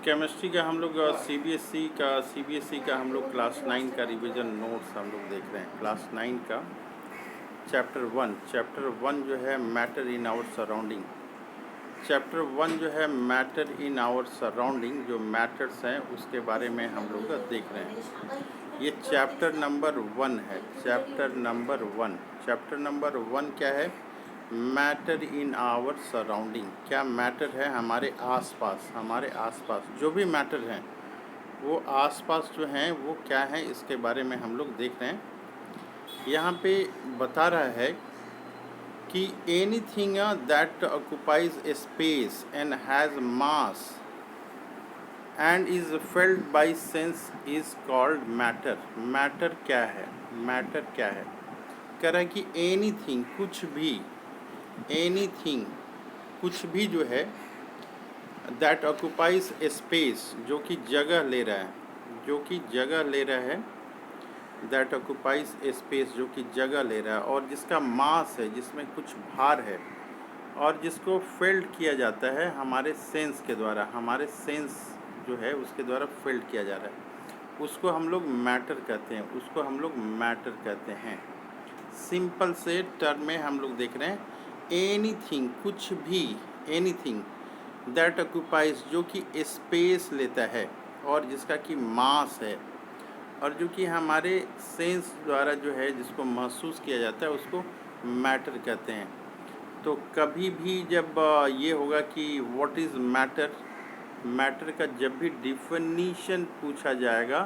Chemistry का हम लोग सीबीएसई का हम लोग क्लास 9 का रिवीजन नोट्स हम लोग देख रहे हैं। क्लास 9 का चैप्टर वन जो है matter in our surrounding. Chapter one जो है मैटर इन आवर सराउंडिंग, जो मैटर्स हैं उसके बारे में हम लोग देख रहे हैं। ये चैप्टर नंबर 1 है। चैप्टर नंबर वन क्या है? Matter in our surrounding. क्या मैटर है हमारे आसपास जो भी मैटर हैं वो आसपास जो हैं वो क्या है, इसके बारे में हम लोग देख रहे हैं। यहाँ पे बता रहा है कि anything that occupies A space and has mass and is felt by sense is called matter. Matter क्या है? कह रहा है कि एनीथिंग कुछ भी जो है दैट ऑक्युपाइज ए स्पेस, जो कि जगह ले रहा है, दैट ऑक्युपाइज ए स्पेस, जो कि जगह ले रहा है और जिसका मास है, जिसमें कुछ भार है और जिसको फेल्ड किया जाता है हमारे सेंस के द्वारा, हमारे सेंस जो है उसके द्वारा फेल्ड किया जा रहा है, उसको हम लोग मैटर कहते हैं। सिंपल से टर्म में हम लोग देख रहे हैं एनीथिंग, कुछ भी, एनीथिंग दैट ऑक्युपाइज, जो कि स्पेस लेता है और जिसका कि मास है और जो कि हमारे सेंस द्वारा जो है जिसको महसूस किया जाता है उसको मैटर कहते हैं। तो कभी भी जब ये होगा कि व्हाट इज़ मैटर का जब भी डिफिनीशन पूछा जाएगा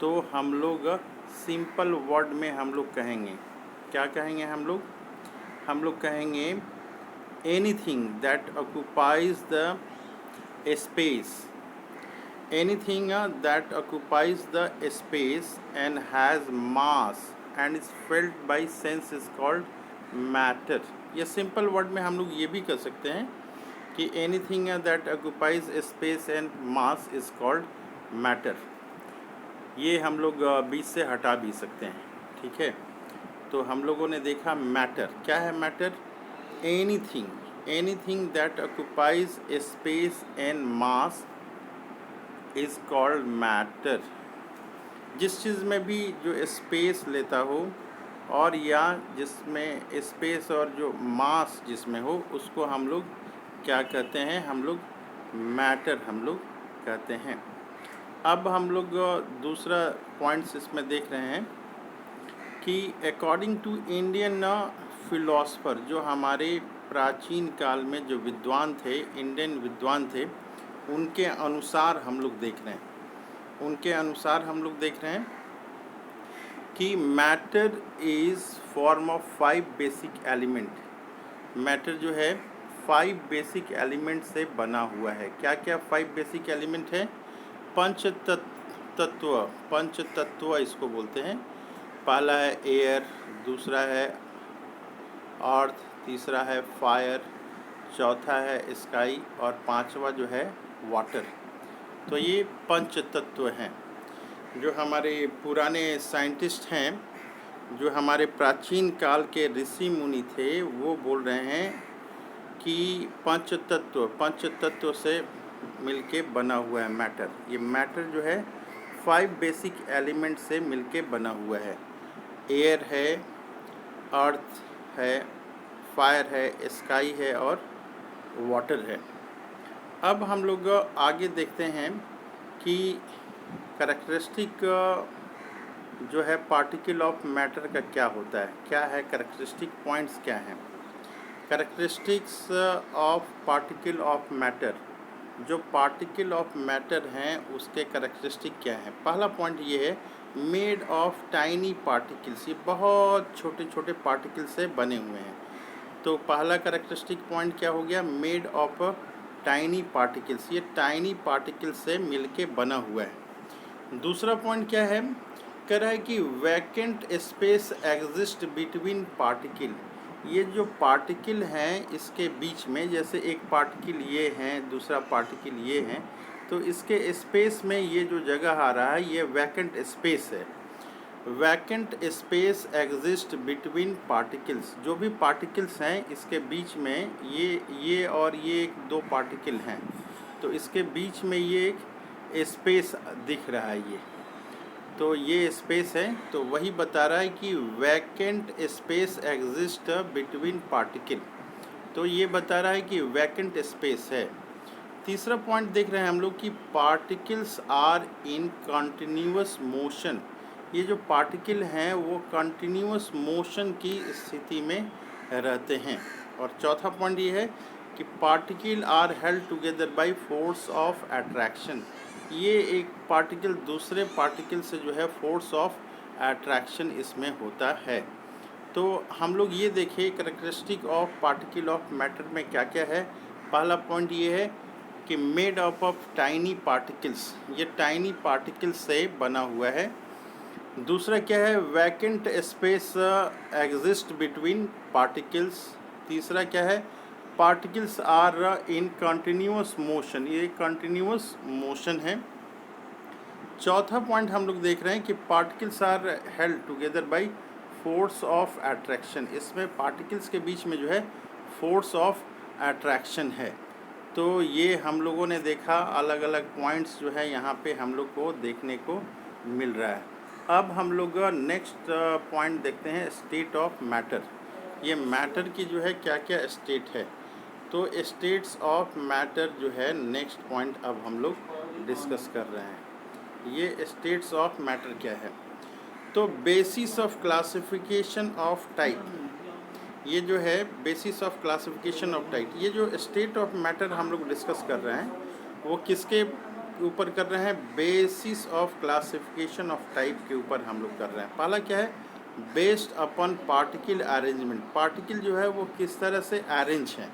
तो हम लोग सिंपल वर्ड में हम लोग कहेंगे, क्या कहेंगे हम लोग कहेंगे anything that occupies the space, anything that occupies the space and has mass and is felt by sense is called matter। या सिंपल वर्ड में हम लोग ये भी कर सकते हैं कि anything that occupies space and mass is called matter। ये हम लोग बीच से हटा भी सकते हैं, ठीक है। तो हम लोगों ने देखा मैटर क्या है। Matter anything that occupies space and mass is called matter. जिस चीज़ में भी जो स्पेस लेता हो और या जिसमें स्पेस और जो मास जिसमें हो उसको हम लोग क्या कहते हैं? हम लोग मैटर कहते हैं। अब हम लोग दूसरा पॉइंट्स इसमें देख रहे हैं कि अकॉर्डिंग टू इंडियन फिलोसफर, जो हमारे प्राचीन काल में जो विद्वान थे, इंडियन विद्वान थे, उनके अनुसार हम लोग देख रहे हैं कि matter is form of 5 basic element. Matter जो है 5 बेसिक एलिमेंट से बना हुआ है। क्या क्या 5 बेसिक एलिमेंट है? पंच तत्व इसको बोलते हैं। पहला है एयर, दूसरा है अर्थ, तीसरा है फायर, चौथा है स्काई और पांचवा जो है वाटर। तो ये पंच तत्व हैं। जो हमारे पुराने साइंटिस्ट हैं, जो हमारे प्राचीन काल के ऋषि मुनि थे, वो बोल रहे हैं कि पंच तत्व से मिलके बना हुआ है मैटर। ये मैटर जो है 5 बेसिक एलिमेंट से मिलके बना हुआ है। एयर है, अर्थ है, फायर है, स्काई है और वाटर है। अब हम लोग आगे देखते हैं कि कैरेक्टरिस्टिक जो है पार्टिकल ऑफ मैटर का क्या होता है, क्या है कैरेक्टरिस्टिक पॉइंट्स क्या हैं। Characteristics of particle of matter, जो पार्टिकल ऑफ मैटर हैं उसके कैरेक्टरिस्टिक क्या हैं। पहला पॉइंट ये है मेड ऑफ टाइनी पार्टिकल्स, ये बहुत छोटे छोटे पार्टिकल से बने हुए हैं। तो पहला कैरेक्टरिस्टिक पॉइंट क्या हो गया? मेड ऑफ टाइनी पार्टिकल्स, ये टाइनी पार्टिकल्स से मिलके बना हुआ है। दूसरा पॉइंट क्या है? कह रहा है कि vacant space exist between particle. ये जो पार्टिकल हैं इसके बीच में, जैसे एक पार्टिकल ये हैं, दूसरा पार्टिकल ये हैं, तो इसके स्पेस में ये जो जगह आ रहा है ये वैकेंट स्पेस है। Vacant space exist between particles, जो भी पार्टिकल्स हैं इसके बीच में ये और ये 2 पार्टिकल हैं, तो इसके बीच में ये एक स्पेस दिख रहा है ये, तो ये स्पेस है, तो वही बता रहा है कि vacant space exist between particle, तो ये बता रहा है कि वैकेंट स्पेस है। तीसरा पॉइंट देख रहे हैं हम लोग कि particles are in continuous motion, ये जो पार्टिकल हैं वो कंटिन्यूअस मोशन की स्थिति में रहते हैं। और चौथा पॉइंट ये है कि particle are held together by force of attraction, ये एक पार्टिकल दूसरे पार्टिकल से जो है फोर्स ऑफ अट्रैक्शन इसमें होता है। तो हम लोग ये देखें characteristic of particle of matter में क्या क्या है। पहला पॉइंट ये है कि made up of tiny particles, ये टाइनी पार्टिकल्स से बना हुआ है। दूसरा क्या है, vacant space exist between particles. तीसरा क्या है, particles are in continuous motion, ये कंटिन्यूअस मोशन है। चौथा पॉइंट हम लोग देख रहे हैं कि particles are held together by force of attraction, इसमें पार्टिकल्स के बीच में जो है फोर्स ऑफ अट्रैक्शन है। तो ये हम लोगों ने देखा, अलग अलग पॉइंट्स जो है यहाँ पे हम लोग को देखने को मिल रहा है। अब हम लोग नेक्स्ट पॉइंट देखते हैं, स्टेट ऑफ मैटर। ये मैटर की जो है क्या क्या स्टेट है, तो स्टेट्स ऑफ मैटर जो है नेक्स्ट पॉइंट अब हम लोग डिस्कस कर रहे हैं। ये स्टेट्स ऑफ मैटर क्या है, तो basis of classification of type, ये जो है basis of classification of type, ये जो स्टेट ऑफ मैटर हम लोग डिस्कस कर रहे हैं वो किसके ऊपर कर रहे हैं, basis of classification of type के ऊपर हम लोग कर रहे हैं। पहला क्या है, based upon particle arrangement, particle जो है वो किस तरह से अरेंज हैं।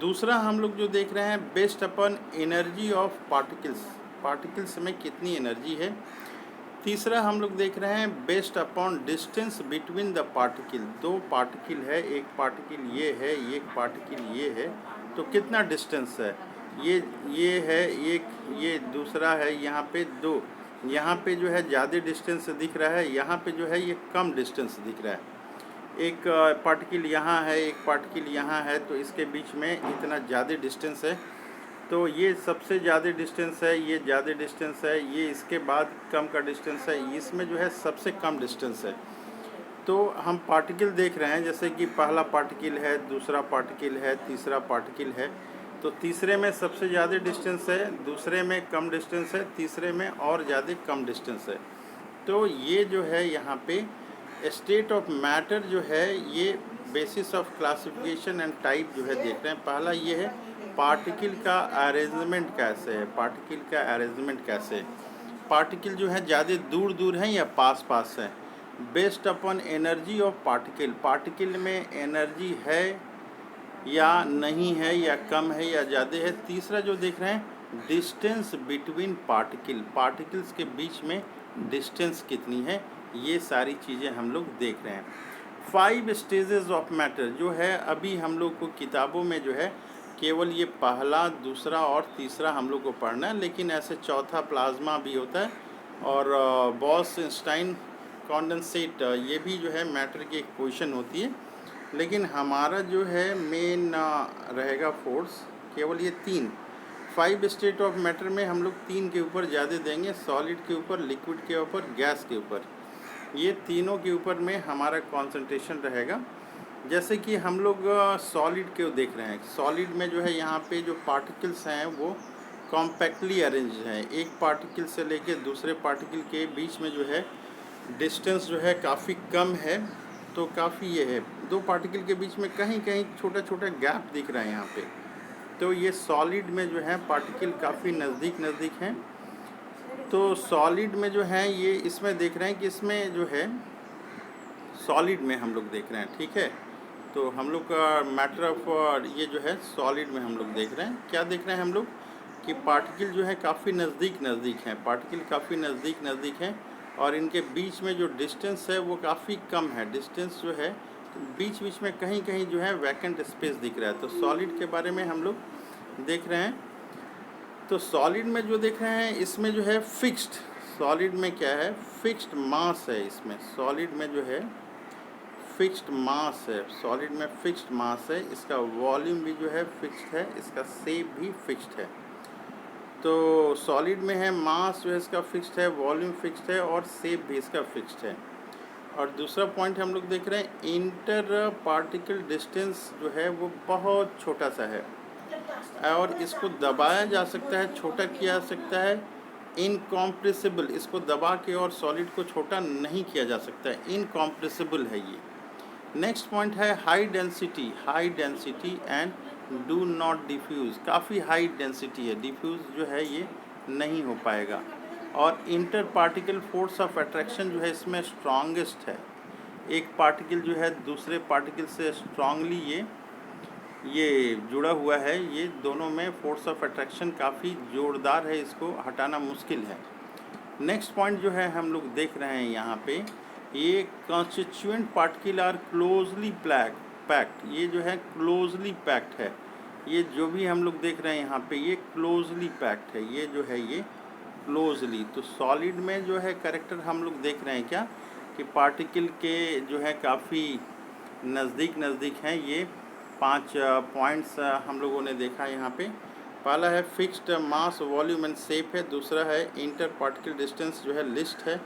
दूसरा हम लोग जो देख रहे हैं, based upon energy of particles, particles में कितनी एनर्जी है। तीसरा हम लोग देख रहे हैं based upon distance between the particle, दो पार्टिकल है, एक पार्टिकल ये है, एक पार्टिकल ये है, तो कितना डिस्टेंस है, ये है एक, ये दूसरा है, यहाँ पे दो, यहाँ पे जो है ज़्यादा डिस्टेंस दिख रहा है, यहाँ पे जो है ये कम डिस्टेंस दिख रहा है। एक पार्टिकल यहाँ है, एक पार्टिकल यहाँ है, तो इसके बीच में इतना ज़्यादा डिस्टेंस है, तो ये सबसे ज़्यादा डिस्टेंस है, ये ज़्यादा डिस्टेंस है, ये इसके बाद कम का डिस्टेंस है, इसमें जो है सबसे कम डिस्टेंस है। तो हम पार्टिकल देख रहे हैं, जैसे कि पहला पार्टिकल है, दूसरा पार्टिकल है, तीसरा पार्टिकल है, तो तीसरे में सबसे ज़्यादा डिस्टेंस है, दूसरे में कम डिस्टेंस है, तीसरे में और ज़्यादा कम डिस्टेंस है। तो ये जो है यहाँ पे स्टेट ऑफ मैटर जो है, ये basis of classification and type जो है देख रहे हैं। पहला ये है पार्टिकल का अरेंजमेंट कैसे है, पार्टिकल का अरेंजमेंट कैसे है, पार्टिकल जो है ज़्यादा दूर दूर हैं या पास पास है। Based upon energy of particle, particle में एनर्जी है या नहीं है, या कम है या ज़्यादा है। तीसरा जो देख रहे हैं, डिस्टेंस बिटवीन पार्टिकल, पार्टिकल्स के बीच में डिस्टेंस कितनी है, ये सारी चीज़ें हम लोग देख रहे हैं। 5 स्टेजेस ऑफ मैटर जो है, अभी हम लोग को किताबों में जो है केवल ये पहला, दूसरा और तीसरा हम लोग को पढ़ना है, लेकिन ऐसे चौथा प्लाज्मा भी होता है, और बॉस-आइंस्टाइन कॉन्डेंसेट, ये भी जो है मैटर की एक पोजीशन होती है। लेकिन हमारा जो है मेन रहेगा फोर्स, केवल ये 5 स्टेट ऑफ मैटर में हम लोग 3 के ऊपर ज़्यादा देंगे, सॉलिड के ऊपर, लिक्विड के ऊपर, गैस के ऊपर, ये तीनों के ऊपर में हमारा कंसंट्रेशन रहेगा। जैसे कि हम लोग सॉलिड के देख रहे हैं, सॉलिड में जो है यहाँ पे जो पार्टिकल्स हैं वो कॉम्पैक्टली अरेंज हैं, एक पार्टिकल से लेके दूसरे पार्टिकल के बीच में जो है डिस्टेंस जो है काफ़ी कम है, तो काफ़ी ये है, दो पार्टिकल के बीच में कहीं कहीं छोटा छोटा गैप दिख रहा है यहाँ पे। तो ये सॉलिड में जो है पार्टिकल काफ़ी नज़दीक नज़दीक हैं। तो सॉलिड में जो है ये इसमें देख रहे हैं कि इसमें जो है सॉलिड में हम लोग देख रहे हैं, ठीक है। तो हम लोग का मैटर ऑफ ये जो है सॉलिड में हम लोग देख रहे हैं, क्या देख रहे हैं हम लोग कि पार्टिकल जो है काफ़ी नज़दीक नज़दीक हैं, पार्टिकल काफ़ी नज़दीक नज़दीक हैं, और इनके बीच में जो डिस्टेंस है वो काफ़ी कम है, डिस्टेंस जो है बीच बीच में कहीं कहीं जो है वैकेंट स्पेस दिख रहा है। तो सॉलिड के बारे में हम लोग देख रहे हैं। तो सॉलिड में जो देख रहे हैं इसमें जो है फिक्स्ड, सॉलिड में क्या है, फिक्स्ड मास है, इसमें सॉलिड में जो है फिक्स्ड मास है, सॉलिड में फिक्स्ड मास है, इसका वॉल्यूम भी जो है फिक्स्ड है, इसका शेप भी फिक्स्ड है। तो सॉलिड में है मास जो है इसका फिक्स्ड है, वॉल्यूम फिक्स्ड है और शेप भी इसका फिक्स्ड है। और दूसरा पॉइंट हम लोग देख रहे हैं इंटर पार्टिकल डिस्टेंस जो है वो बहुत छोटा सा है और इसको दबाया जा सकता है, छोटा किया जा सकता है। इनकॉम्प्रेसिबल, इसको दबा के और सॉलिड को छोटा नहीं किया जा सकता है, इनकॉम्प्रेसिबल है ये। नेक्स्ट पॉइंट है high density and do not diffuse. काफ़ी हाई डेंसिटी है, डिफ्यूज़ जो है ये नहीं हो पाएगा। और inter particle force of attraction जो है इसमें स्ट्रॉन्गेस्ट है। एक पार्टिकल जो है दूसरे पार्टिकल से स्ट्रांगली ये जुड़ा हुआ है, ये दोनों में फोर्स ऑफ अट्रैक्शन काफ़ी ज़ोरदार है, इसको हटाना मुश्किल है। नेक्स्ट पॉइंट जो है हम लोग देख रहे हैं यहाँ पे, ये constituent particle are closely packed. ये जो है क्लोजली पैक्ड है, ये जो भी हम लोग देख रहे हैं यहाँ पे ये क्लोजली पैक्ड है, ये जो है ये क्लोजली। तो सॉलिड में जो है कैरेक्टर हम लोग देख रहे हैं क्या कि पार्टिकल के जो है काफ़ी नज़दीक हैं। ये 5 पॉइंट्स हम लोगों ने देखा यहाँ पे। पहला है fixed mass volume and shape है, दूसरा है इंटर पार्टिकल डिस्टेंस जो है लिस्ट है,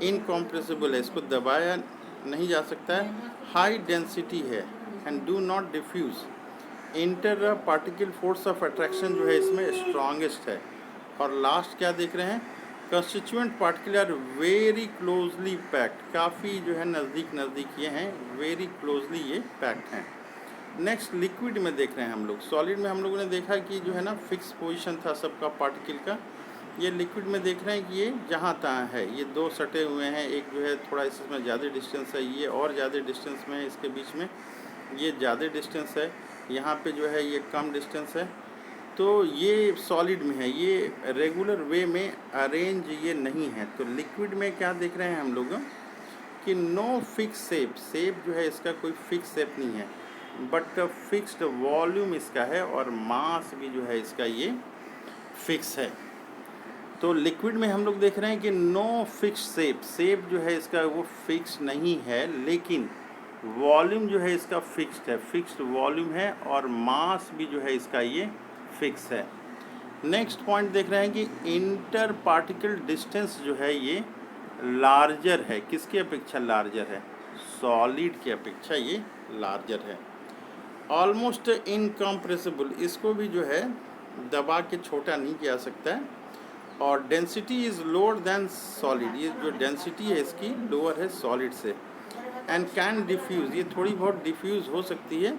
इनकॉम्प्रेसिबल है, इसको दबाया नहीं जा सकता है, हाई डेंसिटी है and do not diffuse. Inter particle force of attraction जो है इसमें स्ट्रॉन्गेस्ट है। और लास्ट क्या देख रहे हैं, constituent particle are very closely packed, काफ़ी जो है नज़दीक ये हैं, वेरी क्लोजली ये पैक्ड हैं। नेक्स्ट लिक्विड में देख रहे हैं हम लोग। सॉलिड में हम लोगों ने देखा कि जो है ना फिक्स पोजीशन था सबका पार्टिकल का। ये लिक्विड में देख रहे हैं कि ये जहाँ तहाँ है, ये 2 सटे हुए हैं, एक जो है थोड़ा इसमें ज़्यादा डिस्टेंस है, ये और ज़्यादा डिस्टेंस में है, इसके बीच में ये ज़्यादा डिस्टेंस है, यहाँ पे जो है ये कम डिस्टेंस है। तो ये सॉलिड में है, ये रेगुलर वे में अरेंज ये नहीं है। तो लिक्विड में क्या देख रहे हैं हम लोग कि नो फिक्स शेप जो है इसका कोई फिक्स शेप नहीं है, बट फिक्स्ड वॉल्यूम इसका है और मास भी जो है इसका ये फिक्स है। तो लिक्विड में हम लोग देख रहे हैं कि नो फिक्स शेप जो है इसका वो फिक्स नहीं है, लेकिन वॉल्यूम जो है इसका फिक्स्ड है, फिक्स्ड वॉल्यूम है और मास भी जो है इसका ये फिक्स है। नेक्स्ट पॉइंट देख रहे हैं कि इंटर पार्टिकल डिस्टेंस जो है ये लार्जर है, किसकी अपेक्षा लार्जर है, सॉलिड की अपेक्षा ये लार्जर है। ऑलमोस्ट इनकम्प्रेसिबल, इसको भी जो है दबा के छोटा नहीं किया सकता है। और density is lower than solid, ये जो डेंसिटी है इसकी लोअर है सॉलिड से। एंड कैन डिफ्यूज़, ये थोड़ी बहुत डिफ्यूज़ हो सकती है।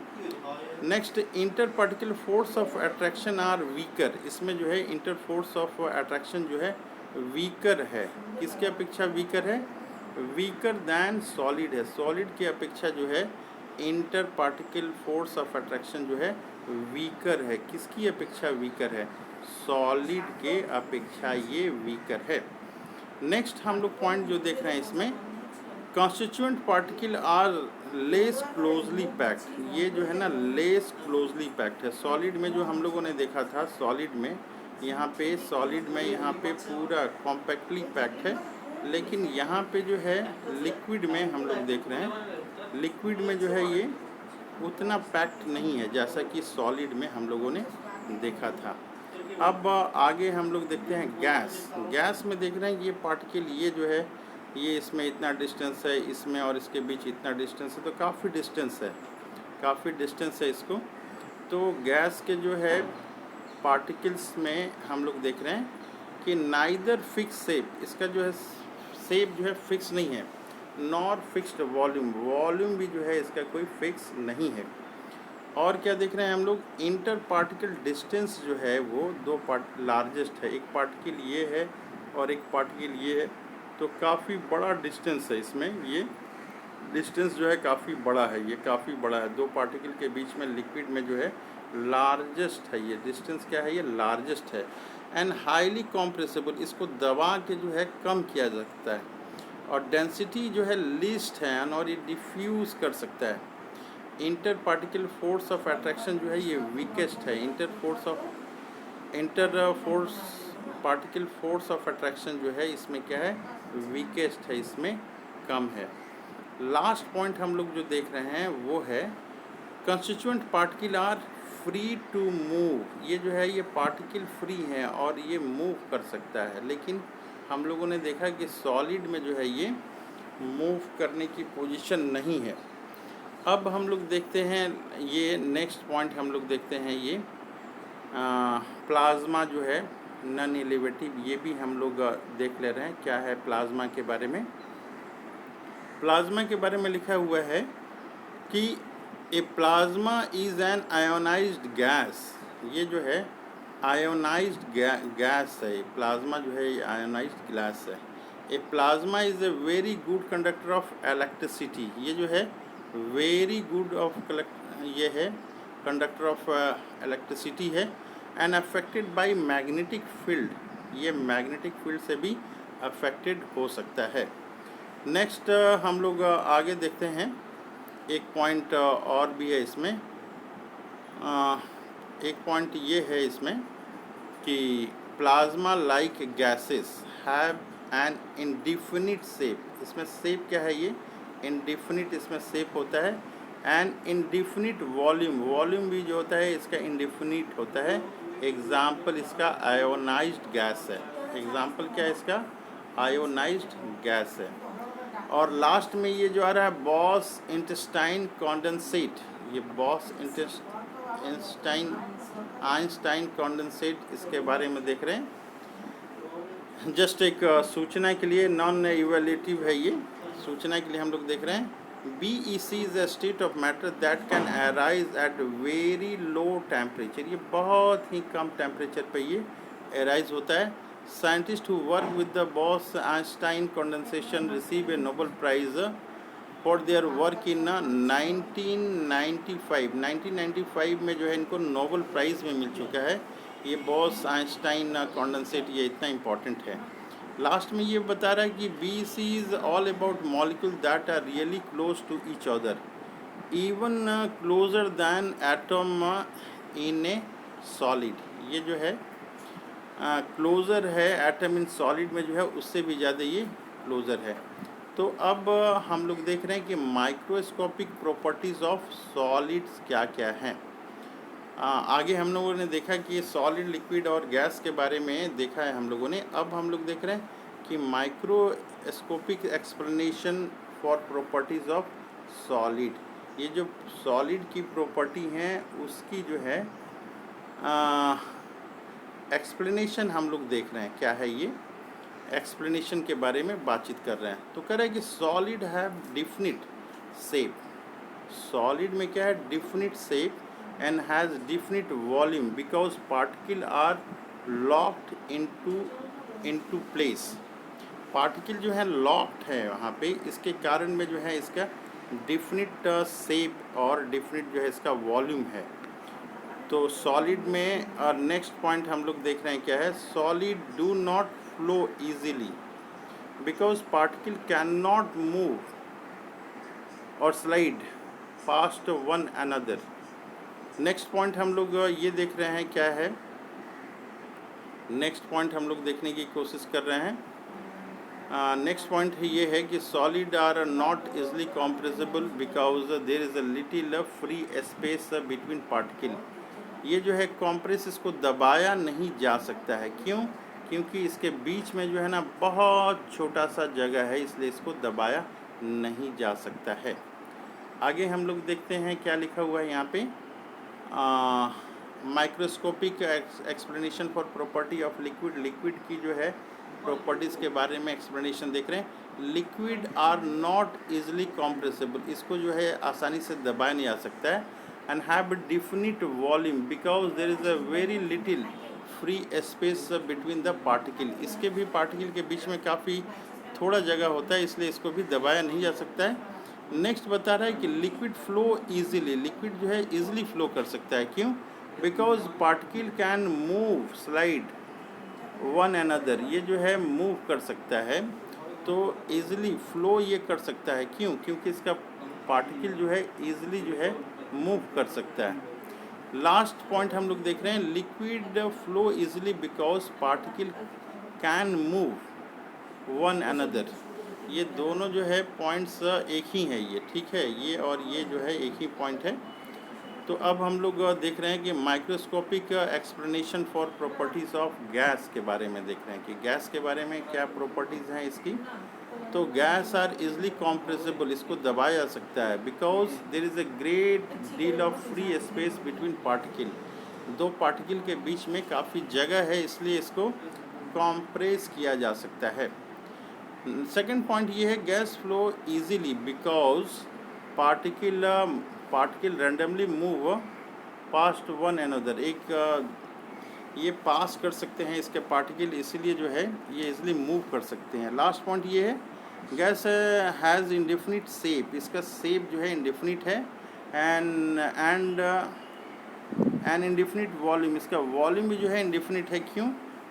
Next inter particle force of attraction are weaker, इसमें जो है इंटर फोर्स ऑफ अट्रैक्शन जो है वीकर है, किसके अपेक्षा वीकर है, वीकर दैन सॉलिड है, सॉलिड की अपेक्षा जो है inter particle force of attraction जो है वीकर है, किसकी अपेक्षा वीकर है, सॉलिड के अपेक्षा ये वीकर है। नेक्स्ट हम लोग पॉइंट जो देख रहे हैं इसमें, constituent particle are less closely packed, ये जो है ना लेस क्लोजली पैक्ड है। सॉलिड में जो हम लोगों ने देखा था, सॉलिड में यहाँ पे पूरा कॉम्पैक्टली पैक्ड है, लेकिन यहाँ पे जो है लिक्विड में हम लोग देख रहे हैं, लिक्विड में जो है ये उतना पैक्ड नहीं है जैसा कि सॉलिड में हम लोगों ने देखा था। अब आगे हम लोग देखते हैं गैस में देख रहे हैं ये पार्टिकल, ये जो है ये इसमें इतना डिस्टेंस है, इसमें और इसके बीच इतना डिस्टेंस है, तो काफ़ी डिस्टेंस है इसको। तो गैस के जो है पार्टिकल्स में हम लोग देख रहे हैं कि नाइदर फिक्स शेप, इसका जो है शेप जो है फिक्स नहीं है, नॉर फिक्स्ड वॉल्यूम भी जो है इसका कोई फिक्स नहीं है। और क्या देख रहे हैं हम लोग, इंटर पार्टिकल डिस्टेंस जो है वो 2 पार्ट लार्जेस्ट है, एक पार्टिकल ये है और एक पार्टिकल ये है, तो काफ़ी बड़ा डिस्टेंस है इसमें, ये डिस्टेंस जो है काफ़ी बड़ा है, ये काफ़ी बड़ा है 2 पार्टिकल के बीच में। लिक्विड में जो है लार्जेस्ट है, ये डिस्टेंस क्या है, ये लार्जेस्ट है। एंड हाईली कॉम्प्रेसिबल, इसको दबा के जो है कम किया जा सकता है। और डेंसिटी जो है लीस्ट है और ये डिफ्यूज़ कर सकता है। Inter particle force of attraction जो है ये वीकेस्ट है, पार्टिकल फोर्स ऑफ अट्रैक्शन जो है इसमें क्या है, वीकेस्ट है, इसमें कम है। लास्ट पॉइंट हम लोग जो देख रहे हैं वो है constituent particle are free to move, ये जो है ये पार्टिकल फ्री है और ये मूव कर सकता है, लेकिन हम लोगों ने देखा कि सॉलिड में जो है ये मूव करने की पोजीशन नहीं है। अब हम लोग देखते हैं ये नेक्स्ट पॉइंट हम लोग देखते हैं ये प्लाज्मा जो है नॉन एलिवेटिव, ये भी हम लोग देख ले रहे हैं क्या है प्लाज्मा के बारे में। प्लाज्मा के बारे में लिखा हुआ है कि a plasma is an ionised gas, ये जो है आयोनाइज्ड गैस है, प्लाज्मा जो है ये आयोनाइज्ड गैस है। A plasma is a very good conductor of electricity, ये जो है वेरी गुड ये है कंडक्टर ऑफ इलेक्ट्रिसिटी है। And affected by magnetic field, ये मैग्नेटिक फील्ड से भी अफेक्टेड हो सकता है। नेक्स्ट हम लोग आगे देखते हैं, एक पॉइंट और भी है इसमें। एक पॉइंट ये है इसमें कि plasma like gases have an indefinite shape, इसमें शेप क्या है ये इंडिफिनिट इसमें शेप होता है। एंड इंडिफिनिट वॉल्यूम, वॉल्यूम भी जो होता है इसका इंडिफिनिट होता है। एग्जाम्पल इसका आयोनाइज्ड गैस है, एग्जाम्पल क्या है इसका आयोनाइज्ड गैस है। और लास्ट में ये जो आ रहा है बॉस इंटेस्टाइन कॉन्डेंसेट, ये बॉस आइंस्टाइन कॉन्डेंसेट, इसके बारे में देख रहे हैं। जस्ट एक सूचना के लिए, नॉन इवैल्यूएटिव है ये, सूचना के लिए हम लोग देख रहे हैं। BEC is a state of matter that can arise at very low temperature, ये बहुत ही कम टेम्परेचर पे ये अराइज होता है। Scientist who work with the Bose Einstein condensation receive a Nobel prize for their work in 1995 में जो है इनको नोबेल प्राइज़ में मिल चुका है। ये बॉस आइंस्टाइन कंडेंसेट ये इतना इम्पॉर्टेंट है। लास्ट में ये बता रहा है कि BEC is all about molecule that are really close to each other, even closer than atom in a solid, ये जो है क्लोज़र है एटम इन सॉलिड में जो है उससे भी ज़्यादा ये क्लोज़र है। तो अब हम लोग देख रहे हैं कि माइक्रोस्कोपिक प्रॉपर्टीज़ ऑफ सॉलिड्स क्या क्या हैं। आगे हम लोगों ने देखा कि सॉलिड, लिक्विड और गैस के बारे में देखा है हम लोगों ने। अब हम लोग देख रहे हैं कि microscopic explanation for properties of solid, ये जो सॉलिड की प्रॉपर्टी हैं उसकी जो है एक्सप्लेनेशन हम लोग देख रहे हैं क्या है, ये एक्सप्लेनेशन के बारे में बातचीत कर रहे हैं। तो कह रहे हैं कि solid have definite shape, solid में क्या है definite shape and has definite volume because particles are locked into place, particle जो है लॉक्ड है वहाँ पे, इसके कारण में जो है इसका डिफिनिट शेप और डिफिनिट जो है इसका वॉल्यूम है। तो सॉलिड में और नेक्स्ट पॉइंट हम लोग देख रहे हैं क्या है, solid do not flow easily because particle can not move or slide past one another. Next point हम लोग ये देख रहे हैं क्या है, नेक्स्ट पॉइंट हम लोग देखने की कोशिश कर रहे हैं। नेक्स्ट पॉइंट ये है कि solid are not easily compressible because there is a little free space between particle, ये जो है कॉम्प्रेस इसको दबाया नहीं जा सकता है, क्यों? क्योंकि इसके बीच में जो है ना बहुत छोटा सा जगह है, इसलिए इसको दबाया नहीं जा सकता है। आगे हम लोग देखते हैं क्या लिखा हुआ है यहाँ पे, microscopic explanation for property of liquid, liquid की जो है प्रॉपर्टीज़ के बारे में एक्सप्लेनेशन देख रहे हैं। Liquid are not easily compressible, इसको जो है आसानी से दबाया नहीं जा सकता है। And have definite volume because there is a very little free space between the particle, इसके भी पार्टिकल के बीच में काफ़ी थोड़ा जगह होता है, इसलिए इसको भी दबाया नहीं जा सकता है। नेक्स्ट बता रहा है कि लिक्विड फ्लो इजीली, लिक्विड जो है इजीली फ्लो कर सकता है, क्यों? Because particle can move slide one another, ये जो है मूव कर सकता है, तो इजीली फ्लो ये कर सकता है, क्यों? क्योंकि इसका पार्टिकल जो है इजीली जो है मूव कर सकता है। लास्ट पॉइंट हम लोग देख रहे हैं, liquid flow easily because particle can move one another, ये दोनों जो है पॉइंट्स एक ही हैं, ये ठीक है, ये और ये जो है एक ही पॉइंट है। तो अब हम लोग देख रहे हैं कि microscopic explanation for properties of gas के बारे में देख रहे हैं कि गैस के बारे में क्या प्रॉपर्टीज़ हैं इसकी। तो गैस आर इजली कॉम्प्रेसिबल, इसको दबाया जा सकता है, because there is a great deal of free space between particle. दो पार्टिकल के बीच में काफ़ी जगह है, इसलिए इसको कॉम्प्रेस किया जा सकता है। सेकंड पॉइंट ये है gas flow easily because particle randomly move past one another. ये पास कर सकते हैं इसके पार्टिकल, इसीलिए जो है ये इजीली मूव कर सकते हैं। लास्ट पॉइंट ये है गैस हैज़ इंडेफिनिट शेप, इसका शेप जो है इंडेफिनिट है। एंड इंडेफिनिट वॉल्यूम, इसका वॉल्यूम भी जो है इंडेफिनिट है। क्यों?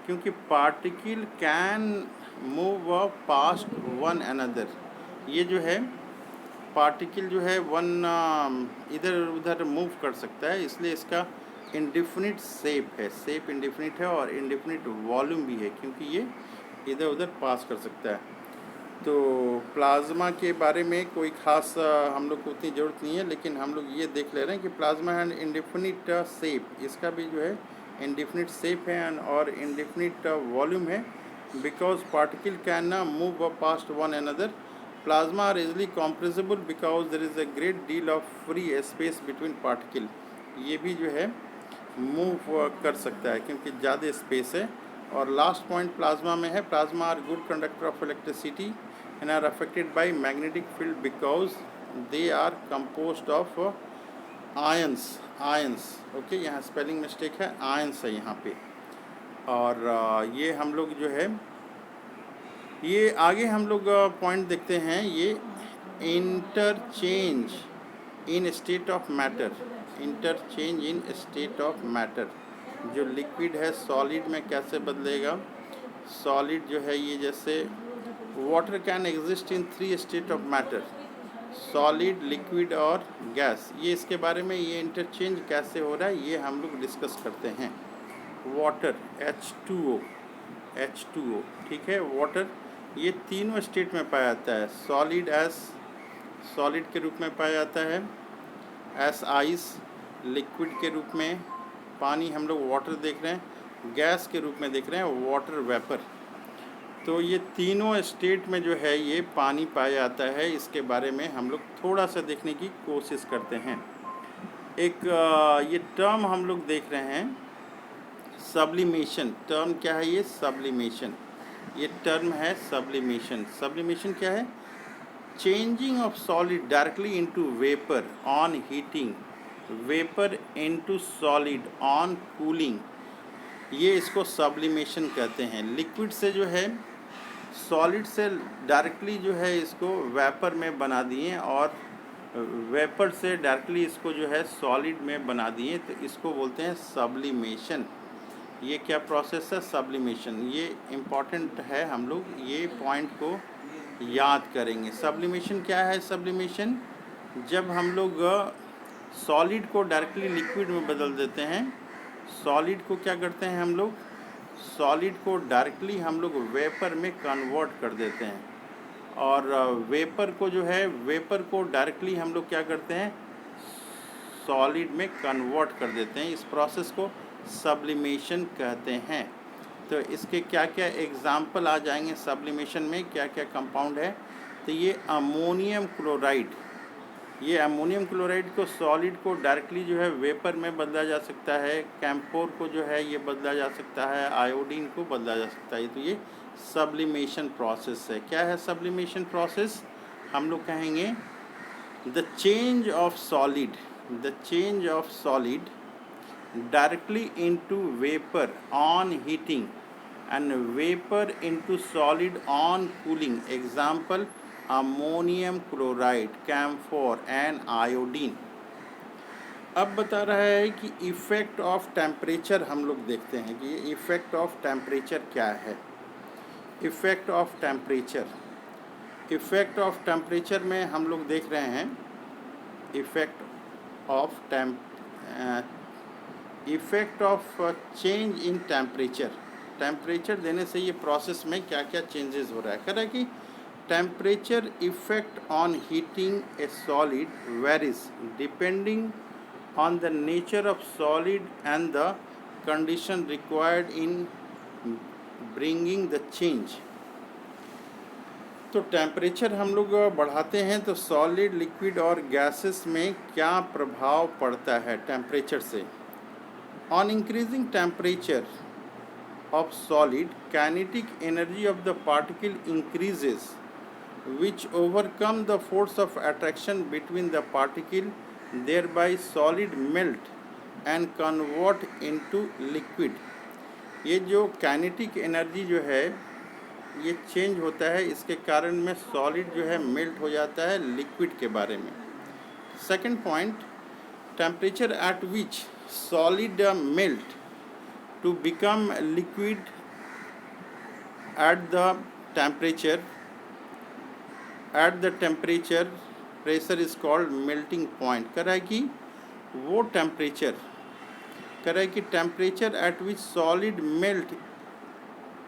क्योंकि particle can move past one another. ये जो है पार्टिकल जो है इधर उधर मूव कर सकता है, इसलिए इसका इंडेफिनिट शेप है, शेप इंडेफिनिट है और इंडेफिनिट वॉल्यूम भी है, क्योंकि ये इधर उधर पास कर सकता है। तो प्लाज्मा के बारे में कोई ख़ास हम लोग को उतनी ज़रूरत नहीं है, लेकिन हम लोग ये देख ले रहे हैं कि प्लाज्मा है इंडेफिनिट शेप, इसका भी जो है इंडेफिनिट शेप है और इंडेफिनिट वॉल्यूम है, because particle can move past one another. Plasma are easily compressible because there is a great deal of free space between particle. ये भी जो है मूव कर सकता है क्योंकि ज़्यादा स्पेस है। और लास्ट पॉइंट प्लाज्मा में है plasma are good conductor of electricity and are affected by magnetic field because they are composed of ions. Okay, यहाँ स्पेलिंग मिस्टेक है, आयंस है यहाँ पे। और ये हम लोग जो है ये आगे हम लोग पॉइंट देखते हैं, ये interchange in state of matter. Interchange in state of matter, जो लिक्विड है सॉलिड में कैसे बदलेगा। सॉलिड जो है ये जैसे water can exist in 3 state of matter, solid, liquid और गैस। ये इसके बारे में ये इंटरचेंज कैसे हो रहा है ये हम लोग डिस्कस करते हैं। वाटर H2O, ठीक है। वाटर ये तीनों स्टेट में पाया जाता है। सॉलिड के रूप में पाया जाता है, एस आइस लिक्विड के रूप में, पानी हम लोग वाटर देख रहे हैं, गैस के रूप में देख रहे हैं वाटर वेपर। तो ये तीनों स्टेट में जो है ये पानी पाया जाता है, इसके बारे में हम लोग थोड़ा सा देखने की कोशिश करते हैं। एक ये टर्म हम लोग देख रहे हैं सब्लिमेशन। टर्म क्या है ये? सब्लिमेशन। ये टर्म है सब्लिमेशन। सब्लिमेशन क्या है? Changing of solid directly into vapour on heating, vapour into solid on cooling, ये इसको सब्लिमेशन कहते हैं। लिक्विड से जो है सॉलिड से डायरेक्टली जो है इसको वेपर में बना दिए और वेपर से डायरेक्टली इसको जो है सॉलिड में बना दिए, तो इसको बोलते हैं सब्लिमेशन। ये क्या प्रोसेस है? सब्लिमेशन। ये इम्पॉर्टेंट है, हम लोग ये पॉइंट को याद करेंगे। सब्लिमेशन क्या है? सब्लिमेशन जब हम लोग सॉलिड को डायरेक्टली लिक्विड में बदल देते हैं। सॉलिड को क्या करते हैं हम लोग? सॉलिड को डायरेक्टली हम लोग वेपर में कन्वर्ट कर देते हैं, और वेपर को जो है वेपर को डायरेक्टली हम लोग क्या करते हैं? सॉलिड में कन्वर्ट कर देते हैं। इस प्रोसेस को सब्लिमेशन कहते हैं। तो इसके क्या क्या एग्जाम्पल आ जाएंगे सब्लिमेशन में, क्या क्या कंपाउंड है? तो ये अमोनियम क्लोराइड, ये अमोनियम क्लोराइड को सॉलिड को डायरेक्टली जो है वेपर में बदला जा सकता है। कैम्फोर को जो है ये बदला जा सकता है, आयोडीन को बदला जा सकता है। तो ये सब्लिमेशन प्रोसेस है। क्या है सब्लिमेशन प्रोसेस? हम लोग कहेंगे the change of solid directly into vapor on heating and vapor into solid on cooling. Example ammonium chloride, camphor and iodine. अब बता रहा है कि इफ़ेक्ट ऑफ टेम्परेचर हम लोग देखते हैं कि इफ़ेक्ट ऑफ टेम्परेचर क्या है। इफ़ेक्ट ऑफ टेम्परेचर में हम लोग देख रहे हैं effect of change in temperature देने से ये प्रोसेस में क्या क्या चेंजेस हो रहा है। कह रहा है कि temperature effect on heating a solid varies depending on the nature of solid and the condition required in bringing the change। तो टेम्परेचर हम लोग बढ़ाते हैं तो सॉलिड, लिक्विड और गैसेस में क्या प्रभाव पड़ता है टेम्परेचर से। On increasing temperature of solid, kinetic energy of the particle increases, which overcome the force of attraction between the particle, thereby solid melt and convert into liquid। ये जो kinetic energy जो है ये चेंज होता है, इसके कारण में सॉलिड जो है मेल्ट हो जाता है लिक्विड के बारे में। Second point, temperature at which solid melt to become liquid at the temperature pressure is called melting point। कह रहा है कि वो टेम्परेचर, कह रहा है कि temperature at which solid melt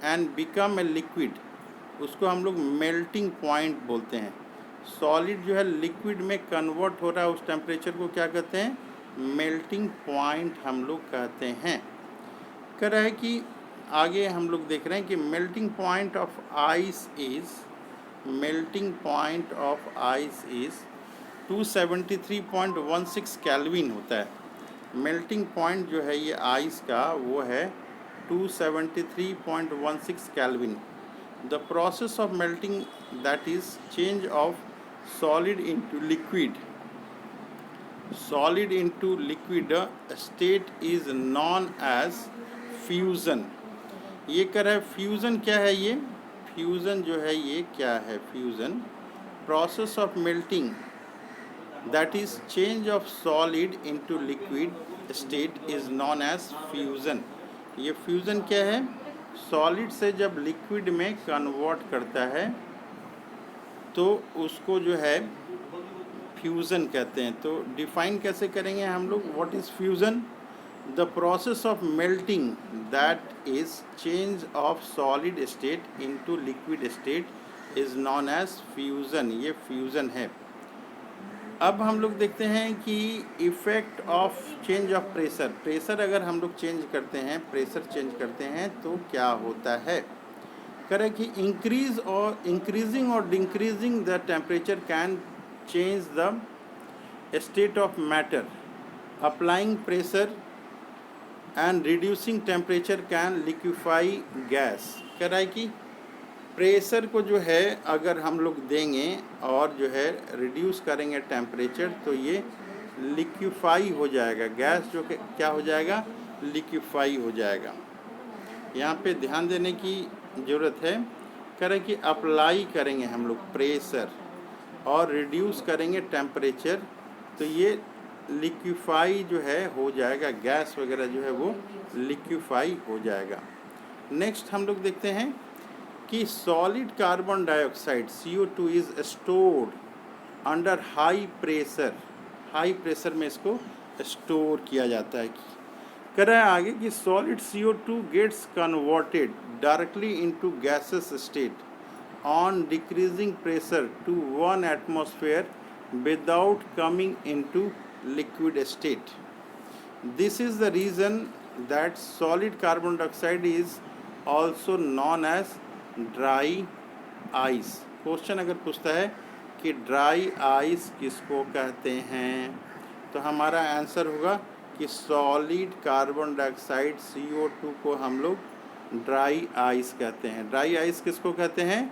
and become a liquid, उसको हम लोग मेल्टिंग पॉइंट बोलते हैं। सॉलिड जो है लिक्विड में कन्वर्ट हो रहा है, उस टेम्परेचर को क्या कहते हैं, मेल्टिंग पॉइंट हम लोग कहते हैं। कह रहा है कि आगे हम लोग देख रहे हैं कि melting point of ice is 273.16 kelvin होता है। मेल्टिंग पॉइंट जो है ये आइस का वो है 273.16 kelvin. The process of melting that is change of solid into liquid state is known as fusion. ये कह रहा है फ्यूज़न क्या है, ये फ्यूज़न जो है ये क्या है, fusion process of melting that is change of solid into liquid state is known as fusion. ये फ्यूज़न क्या है, सॉलिड से जब लिक्विड में कन्वर्ट करता है तो उसको जो है फ्यूज़न कहते हैं। तो डिफाइन कैसे करेंगे हम लोग, what is fusion, the process of melting that is change of solid state into liquid state is known as fusion। ये फ्यूज़न है। अब हम लोग देखते हैं कि effect of change of pressure, pressure अगर हम लोग चेंज करते हैं, प्रेशर चेंज करते हैं तो क्या होता है। करें कि इंक्रीजिंग और decreasing the temperature can change the state of matter, applying pressure and reducing temperature can liquefy gas. कह रहा है कि प्रेशर को जो है अगर हम लोग देंगे और जो है रिड्यूस करेंगे टेम्परेचर तो ये लिक्विफाई हो जाएगा, गैस जो कि क्या हो जाएगा, लिक्विफाई हो जाएगा। यहाँ पे ध्यान देने की ज़रूरत है। कह रहे कि अप्लाई करेंगे हम लोग प्रेशर और रिड्यूस करेंगे टेम्परेचर तो ये लिक्विफाई जो है हो जाएगा, गैस वगैरह जो है वो लिक्विफाई हो जाएगा। नेक्स्ट हम लोग देखते हैं कि solid carbon dioxide CO2 is stored under high pressure, high pressure में इसको स्टोर किया जाता है। कह रहा है आगे कि solid CO2 gets converted directly into gases state on decreasing pressure to 1 atmosphere without coming into liquid state। This is the reason that solid carbon dioxide is also known as dry ice। Question अगर पूछता है कि dry ice किसको कहते हैं तो हमारा answer होगा कि सॉलिड कार्बन डाइऑक्साइड CO2 को हम लोग ड्राई आइस कहते हैं। ड्राई आइस किसको कहते हैं,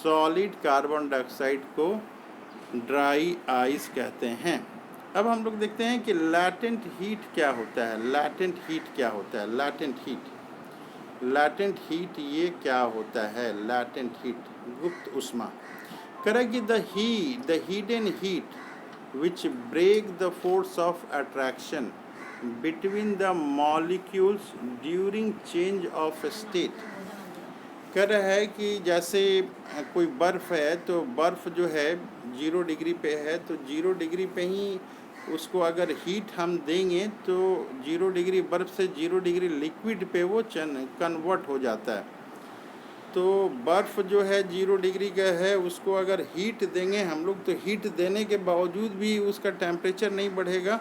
सॉलिड कार्बन डाइऑक्साइड को ड्राई आइस कहते हैं। अब हम लोग देखते हैं कि लैटेंट हीट क्या होता है। लैटेंट हीट क्या होता है, लैटेंट हीट ये क्या होता है, लैटेंट हीट गुप्त ऊष्मा। करेगी the hidden heat which break the force of attraction between the molecules during change of state. कह रहा है कि जैसे कोई बर्फ़ है तो बर्फ़ जो है 0 डिग्री पे है तो 0 डिग्री पे ही उसको अगर हीट हम देंगे तो 0 डिग्री बर्फ़ से 0 डिग्री लिक्विड पे वो कन्वर्ट हो जाता है। तो बर्फ़ जो है 0 डिग्री का है, उसको अगर हीट देंगे हम लोग तो हीट देने के बावजूद भी उसका टेम्परेचर नहीं बढ़ेगा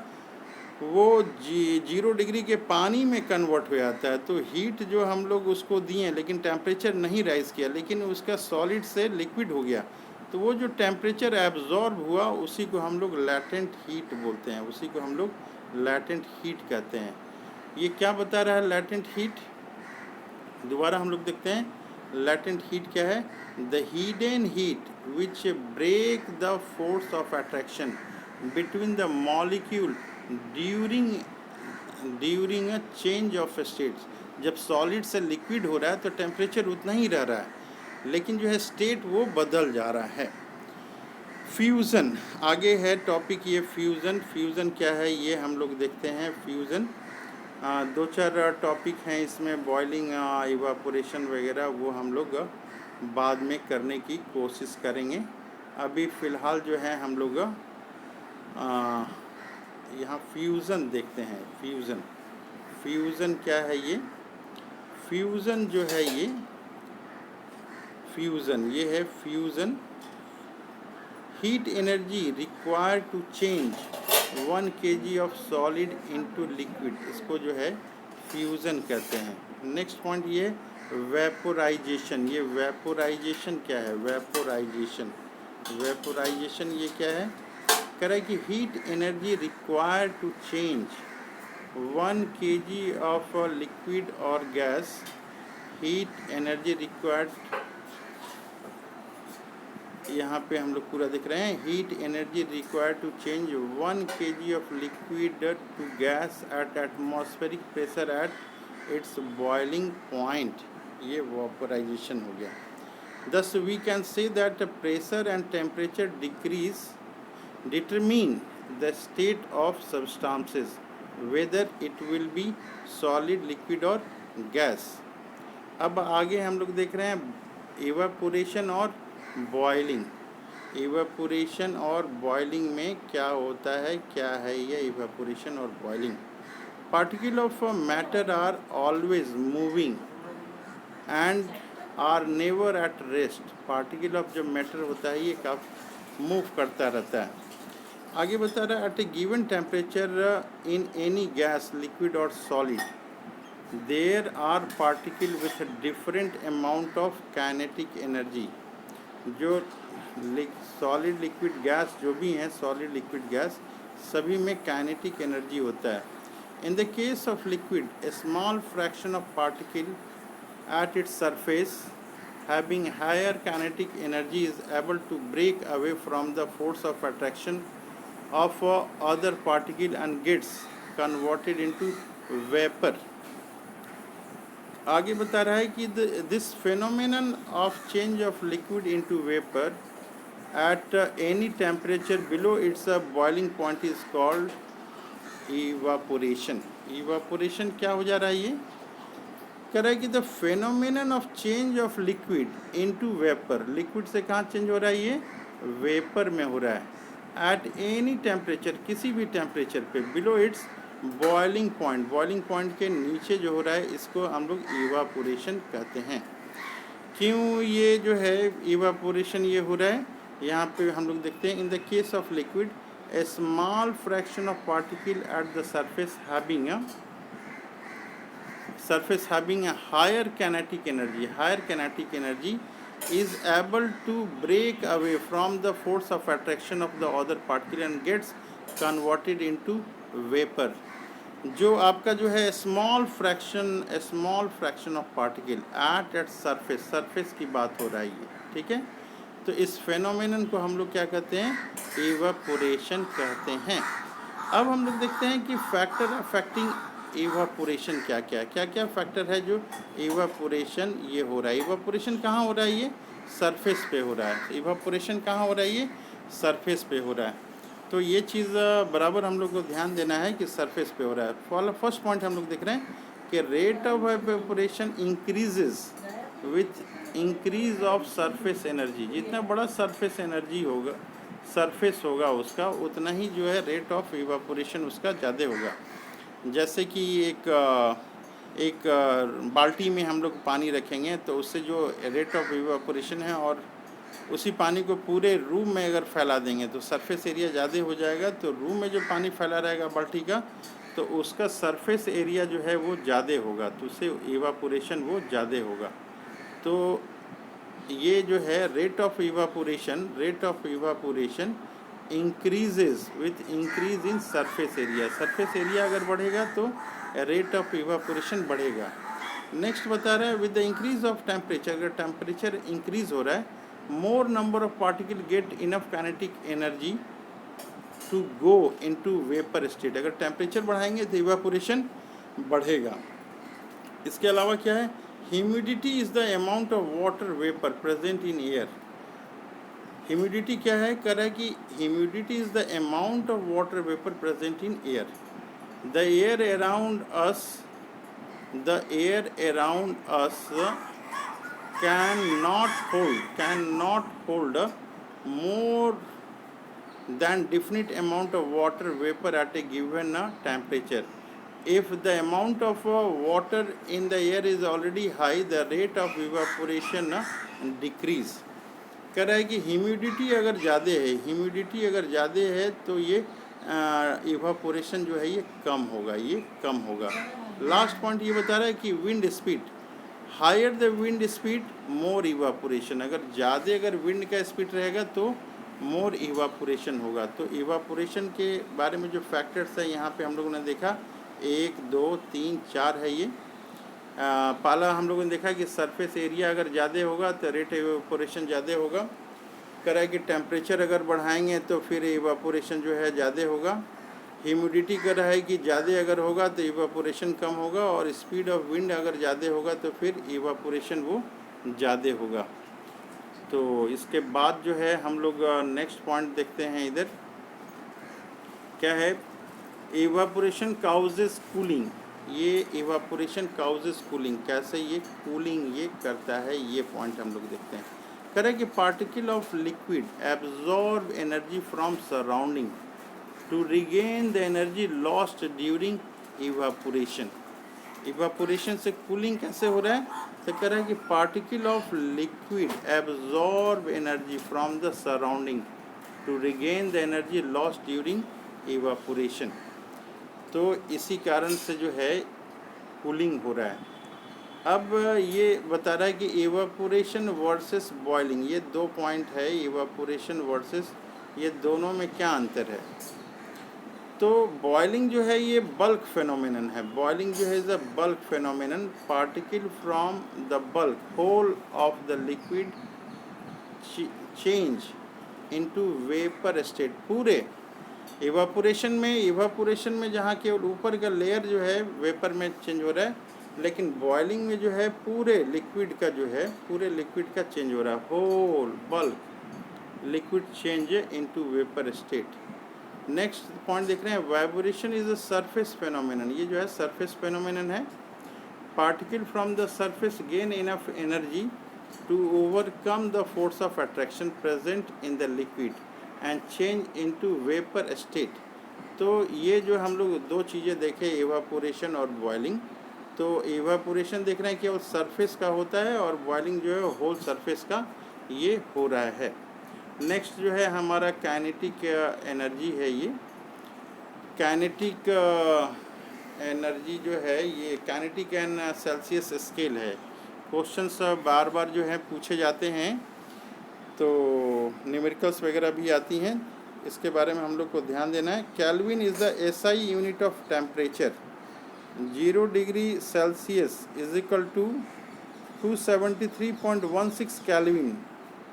वो 0 डिग्री के पानी में कन्वर्ट हो जाता है। तो हीट जो हम लोग उसको दिए लेकिन टेम्परेचर नहीं राइज किया, लेकिन उसका सॉलिड से लिक्विड हो गया, तो वो जो टेम्परेचर एब्जॉर्ब हुआ उसी को हम लोग लैटेंट हीट बोलते हैं, उसी को हम लोग लैटेंट हीट कहते हैं। ये क्या बता रहा है लैटेंट हीट? दोबारा हम लोग देखते हैं लैटेंट हीट क्या है। The hidden heat which break the force of attraction between the molecule during a change of states. जब सॉलिड से लिक्विड हो रहा है तो टेम्परेचर उतना ही रह रहा है, लेकिन जो है स्टेट वो बदल जा रहा है। फ्यूज़न आगे है टॉपिक, ये फ्यूज़न क्या है ये हम लोग देखते हैं। फ्यूज़न 2-4 टॉपिक हैं इसमें, बॉइलिंग, इवापोरेशन वगैरह, वो हम लोग बाद में करने की कोशिश करेंगे। अभी फ़िलहाल जो है हम लोग यहाँ फ्यूज़न देखते हैं। फ्यूज़न क्या है ये? फ्यूज़न जो है ये है fusion. Heat energy required to change 1 kg of solid into liquid, इसको जो है फ्यूज़न कहते हैं। नेक्स्ट पॉइंट ये वेपोराइजेशन। ये वेपोराइजेशन क्या है? वेपोराइजेशन ये क्या है? कह रहा है कि heat energy required to change 1 kg of liquid और गैस। हीट एनर्जी रिक्वायर्ड, यहाँ पे हम लोग पूरा दिख रहे हैं। Heat energy required to change 1 kg of liquid to gas at atmospheric pressure at its boiling point, ये वेपोराइजेशन हो गया। Thus we can say that pressure and temperature decrease determine the state of substances, whether it will be solid, liquid or gas। अब आगे हम लोग देख रहे हैं इवापोरेशन और बॉइलिंग। इवापोरेशन और बॉइलिंग में क्या होता है, क्या है ये इवापोरेशन और boiling? Particle of matter are always moving and are never at rest. Particle of जो मैटर होता है ये कब मूव करता रहता है। आगे बता रहा है at a given temperature in any gas, liquid or solid there are particle with different amount of kinetic energy. जो सॉलिड, लिक्विड, गैस जो भी हैं, सॉलिड, लिक्विड, गैस, सभी में काइनेटिक एनर्जी होता है। In the case of liquid, A small fraction of particle at its surface having higher kinetic energy is able to break away from the force of attraction of other particle and gets converted into vapor। आगे बता रहा है कि this phenomenon of change of liquid into vapor at any temperature below its boiling point is called evaporation। evaporation क्या हो जा रहा है? ये कह रहा है कि the phenomenon of change of liquid into vapour. Liquid से कहाँ चेंज हो रहा है? ये वेपर में हो रहा है। एट एनी टेम्परेचर, किसी भी टेम्परेचर पे, below it's boiling point, boiling point के नीचे जो हो रहा है इसको हम लोग इवापोरेशन कहते हैं। क्यों ये जो है इवापोरेशन ये हो रहा है? यहाँ पे हम लोग देखते हैं in the case of liquid A small fraction of particle at the surface having a higher kinetic energy is able to break away from the force of attraction of the other particle and gets converted into vapor। जो आपका जो है small fraction of particle at surface की बात हो रहा है ये, ठीक है। तो इस फेनोमेनन को हम लोग क्या कहते हैं? इवापोरेशन कहते हैं। अब हम लोग देखते हैं कि फैक्टर अफेक्टिंग इवापोरेशन क्या फैक्टर है जो इवापोरेशन ये हो रहा है। इवापोरेशन कहाँ हो रहा है? ये सरफेस पे हो रहा है। इवापोरेशन कहाँ हो रहा है? ये सरफेस पे हो रहा है। तो ये चीज़ बराबर हम लोग को ध्यान देना है कि सरफेस पे हो रहा है। फर्स्ट पॉइंट हम लोग देख रहे हैं कि rate of evaporation increases with increase of surface energy. जितना बड़ा सरफेस होगा उसका, उतना ही जो है रेट ऑफ इवापोरेशन उसका ज़्यादा होगा। जैसे कि एक बाल्टी में हम लोग पानी रखेंगे तो उससे जो रेट ऑफ इवापोरेशन है और उसी पानी को पूरे रूम में अगर फैला देंगे तो सरफेस एरिया ज़्यादा हो जाएगा, तो रूम में जो पानी फैला रहेगा बाल्टी का, तो उसका सरफेस एरिया जो है वो ज़्यादा होगा, तो उससे इवापोरेशन वो ज़्यादा होगा। तो ये जो है rate of evaporation increases with increase in surface area. Surface area अगर बढ़ेगा तो रेट ऑफ इवापोरेशन बढ़ेगा। नेक्स्ट बता रहा है with the increase of temperature, अगर टेम्परेचर इंक्रीज हो रहा है, more number of particle get enough kinetic energy to go into vapour state. अगर टेम्परेचर बढ़ाएंगे तो इवापोरेशन बढ़ेगा। इसके अलावा क्या है, humidity is the amount of water vapour present in air. Humidity क्या है, कह रहा है कि humidity is the amount of water vapour present in air. The air around us cannot hold more than definite amount of water vapor at a given temperature. If the amount of water in the air is already high, the rate of evaporation decrease. कह रहा है कि humidity अगर ज़्यादा है तो ये evaporation जो है ये कम होगा। लास्ट पॉइंट ये बता रहा है कि wind speed, higher the wind speed more evaporation. अगर विंड का स्पीड रहेगा तो मोर इवापोरेशन होगा। तो इवापोरेशन के बारे में जो फैक्टर्स है यहाँ पे हम लोगों ने देखा 1 2 3 4 है ये। पहला हम लोगों ने देखा कि सरफेस एरिया अगर ज़्यादा होगा तो रेट इवापोरेशन ज़्यादा होगा। कह रहा है कि टेम्परेचर अगर बढ़ाएंगे तो फिर इवापोरेशन जो है ज़्यादा होगा। ह्यूमिडिटी कर रहा है कि ज़्यादा अगर होगा तो इवापोरेशन कम होगा, और स्पीड ऑफ विंड अगर ज़्यादा होगा तो फिर इवापोरेशन वो ज़्यादा होगा। तो इसके बाद जो है हम लोग नेक्स्ट पॉइंट देखते हैं। इधर क्या है, इवापोरेशन काउजेस कूलिंग। ये इवापोरेशन काउजेस कूलिंग, कैसे ये कूलिंग ये करता है, ये पॉइंट हम लोग देखते हैं। कह रहा है कि particle of liquid absorb energy from surrounding to regain the energy lost during evaporation। Evaporation से कूलिंग कैसे हो रहा है, तो कह रहा है कि particle of liquid absorb energy from the surrounding to regain the energy lost during evaporation. तो इसी कारण से जो है कूलिंग हो रहा है। अब ये बता रहा है कि इवापोरेशन वर्सेस बॉइलिंग, ये 2 पॉइंट है, इवापोरेशन वर्सेस, ये दोनों में क्या अंतर है। तो बॉइलिंग जो है ये बल्क फेनोमेनन है। बॉइलिंग जो है is a bulk phenomenon, particle from the bulk whole of the liquid change into vapour state. पूरे इवापोरेशन में जहाँ केवल ऊपर का लेयर जो है वेपर में चेंज हो रहा है, लेकिन बॉइलिंग में जो है पूरे लिक्विड का चेंज हो रहा है। Whole bulk liquid change into vapour state. Next point देख रहे हैं, vibration is a surface phenomenon. ये जो है सरफेस फेनोमेनन है। Particle from the surface gain enough energy to overcome the force of attraction present in the liquid and change into vapour state. तो ये जो हम लोग 2 चीज़ें देखे, इवापोरेशन और बॉइलिंग। तो इवापोरेशन देख रहे हैं केवल सरफेस का होता है, और बॉइलिंग जो है होल सरफेस का ये हो रहा है। नेक्स्ट जो है हमारा काइनेटिक एनर्जी है। ये काइनेटिक एनर्जी जो है ये काइनेटिक एंड सेल्सियस स्केल है। क्वेश्चंस बार बार जो है पूछे जाते हैं, तो न्यूमेरिकल्स वगैरह भी आती हैं, इसके बारे में हम लोग को ध्यान देना है। Kelvin is the SI unit of temperature. 0 degree Celsius is equal to 273.16 kelvin.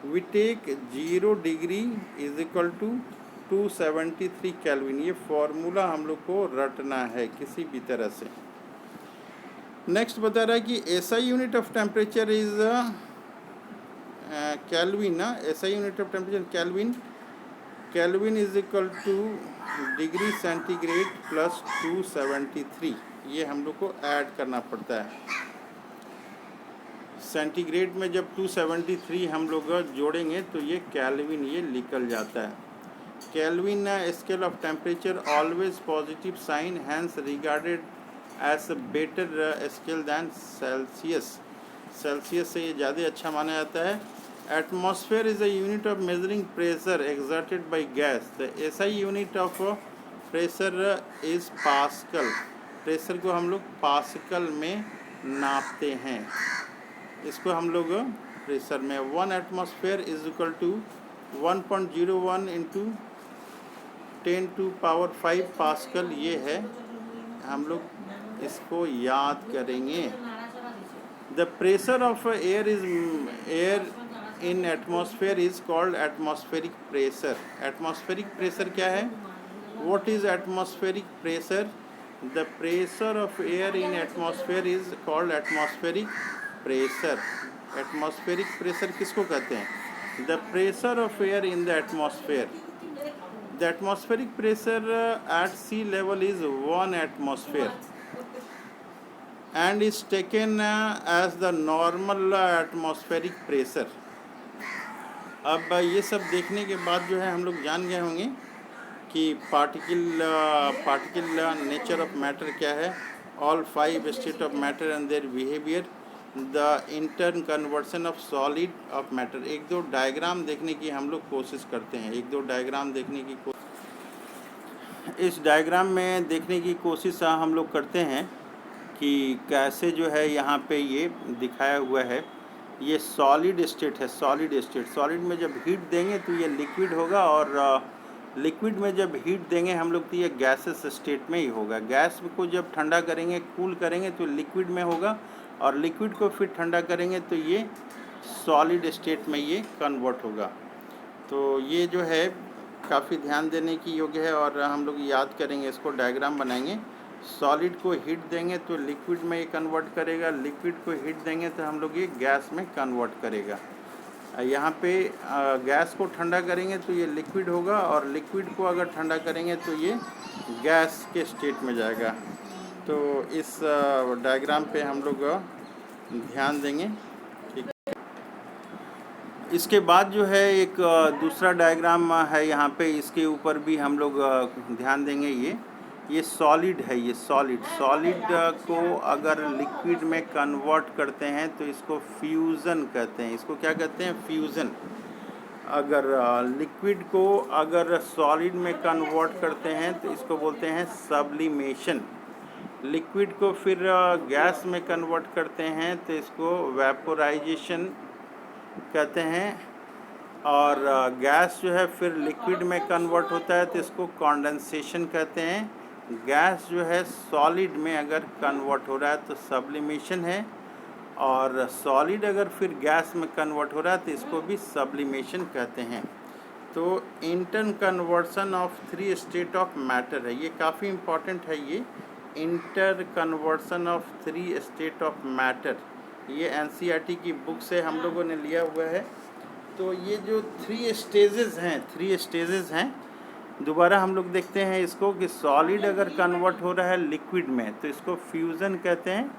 We take 0 degree is equal to 273 kelvin. ये फॉर्मूला हम लोग को रटना है किसी भी तरह से। नेक्स्ट बता रहा है कि SI unit of temperature is kelvin. SI unit of temperature kelvin is equal two degree centigrade plus 273। ये हम लोग को ऐड करना पड़ता है। सेंटीग्रेड में जब 273 हम लोग जोड़ेंगे तो ये केल्विन ये निकल जाता है। Kelvin scale of temperature always positive sign, hence regarded as better scale than Celsius. Celsius से ये ज़्यादा अच्छा माना जाता है। Atmosphere is a unit of measuring pressure exerted by gas. The SI unit of pressure is Pascal. Pressure को हम लोग पास्कल में नापते हैं, इसको हम लोग प्रेशर में 1 atmosphere is equal to 1.01 into 10⁵ pascal. ये है, हम लोग इसको याद करेंगे। The pressure of air in atmosphere is called atmospheric pressure. Atmospheric pressure क्या है? What is atmospheric pressure? The pressure of air in atmosphere is called atmospheric pressure. Atmospheric pressure किसको कहते हैं? The pressure of air in the atmosphere. The atmospheric pressure at sea level is 1 atmosphere and is taken as the normal atmospheric pressure। अब ये सब देखने के बाद जो है हम लोग जान गए होंगे कि पार्टिकल नेचर ऑफ मैटर क्या है, all 5 state of matter and their behaviour, the intern conversion of solid of matter. एक दो डायग्राम देखने की हम लोग कोशिश करते हैं, एक दो डायग्राम देखने की इस डायग्राम में देखने की कोशिश हम लोग करते हैं कि कैसे जो है यहाँ पे ये दिखाया हुआ है। ये सॉलिड स्टेट है, सॉलिड स्टेट। सॉलिड में जब हीट देंगे तो ये लिक्विड होगा, और लिक्विड में जब हीट देंगे हम लोग तो ये गैसेस स्टेट में ही होगा। गैस को जब ठंडा करेंगे, कूल करेंगे तो लिक्विड में होगा, और लिक्विड को फिर ठंडा करेंगे तो ये सॉलिड स्टेट में ये कन्वर्ट होगा। तो ये जो है काफ़ी ध्यान देने की योग्य है, और हम लोग याद करेंगे, इसको डायग्राम बनाएंगे। सॉलिड को हीट देंगे तो लिक्विड में ये कन्वर्ट करेगा, लिक्विड को हीट देंगे तो हम लोग ये गैस में कन्वर्ट करेगा। यहाँ पे गैस को ठंडा करेंगे तो ये लिक्विड होगा, और लिक्विड को अगर ठंडा करेंगे तो ये गैस के स्टेट में जाएगा। तो इस डायग्राम पे हम लोग ध्यान देंगे। ठीक, इसके बाद जो है एक दूसरा डायग्राम है यहाँ पे, इसके ऊपर भी हम लोग ध्यान देंगे। ये सॉलिड है, ये सॉलिड को अगर लिक्विड में कन्वर्ट करते हैं तो इसको फ्यूज़न कहते हैं। इसको क्या कहते हैं? फ्यूज़न। अगर लिक्विड को अगर सॉलिड में कन्वर्ट करते हैं तो इसको बोलते हैं सब्लिमेशन। लिक्विड को फिर गैस में कन्वर्ट करते हैं तो इसको वेपोराइजेशन कहते हैं, और गैस जो है फिर लिक्विड में कन्वर्ट होता है तो इसको कंडेंसेशन कहते हैं। गैस जो है सॉलिड में अगर कन्वर्ट हो रहा है तो सब्लिमेशन है, और सॉलिड अगर फिर गैस में कन्वर्ट हो रहा है तो इसको भी सब्लिमेशन कहते हैं। तो intern conversion of 3 state of matter है, ये काफ़ी इम्पॉर्टेंट है। ये inter conversion of 3 state of matter, ये एनसीईआरटी की बुक से हम लोगों ने लिया हुआ है। तो ये जो 3 स्टेजेस हैं, दोबारा हम लोग देखते हैं इसको कि सॉलिड अगर कन्वर्ट हो रहा है लिक्विड में तो इसको फ्यूज़न कहते हैं,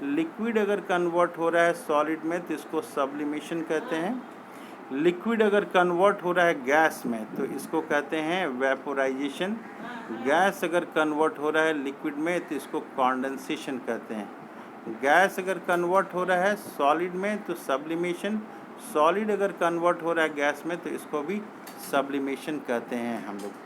लिक्विड अगर कन्वर्ट हो रहा है सॉलिड में तो इसको सब्लिमेशन कहते हैं, लिक्विड अगर कन्वर्ट हो रहा है गैस में तो इसको कहते हैं वेपोराइजेशन, गैस अगर कन्वर्ट हो रहा है लिक्विड में तो इसको कंडेंसेशन कहते हैं, गैस अगर कन्वर्ट हो रहा है सॉलिड में तो सब्लिमेशन, सॉलिड अगर कन्वर्ट हो रहा है गैस में तो इसको भी सब्लिमेशन कहते हैं हम लोग।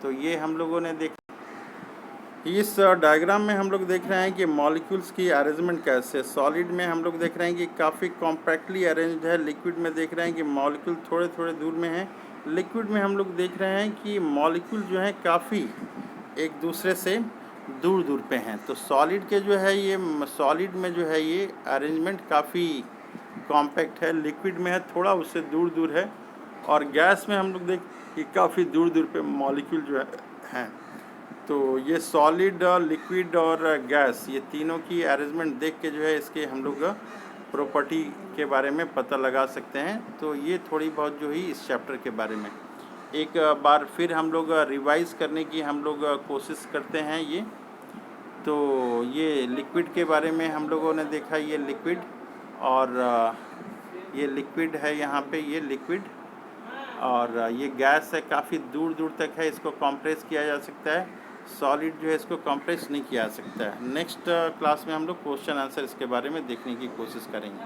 तो ये हम लोगों ने देखा। इस डायग्राम में हम लोग देख रहे हैं कि मॉलिक्यूल्स की अरेंजमेंट कैसे। सॉलिड में हम लोग देख रहे हैं कि काफ़ी कॉम्पैक्टली अरेंज्ड है, लिक्विड में देख रहे हैं कि मॉलिक्यूल थोड़े थोड़े दूर में है, लिक्विड में हम लोग देख रहे हैं कि मॉलिक्यूल जो है काफ़ी एक दूसरे से दूर दूर पे हैं। तो सॉलिड के जो है ये सॉलिड में जो है ये अरेंजमेंट काफ़ी कॉम्पैक्ट है, लिक्विड में है थोड़ा उससे दूर दूर है, और गैस में हम लोग देख कि काफ़ी दूर दूर पे मॉलिक्यूल जो है हैं। तो ये सॉलिड, लिक्विड और गैस, ये तीनों की अरेंजमेंट देख के जो है इसके हम लोग प्रॉपर्टी के बारे में पता लगा सकते हैं। तो ये थोड़ी बहुत जो ही इस चैप्टर के बारे में एक बार फिर हम लोग रिवाइज़ करने की हम लोग कोशिश करते हैं। तो ये लिक्विड के बारे में हम लोगों ने देखा, ये लिक्विड, और ये लिक्विड है यहाँ पे, ये लिक्विड, और ये गैस है, काफ़ी दूर दूर तक है, इसको कंप्रेस किया जा सकता है। सॉलिड जो है इसको कंप्रेस नहीं किया जा सकता है। नेक्स्ट क्लास में हम लोग क्वेश्चन आंसर इसके बारे में देखने की कोशिश करेंगे।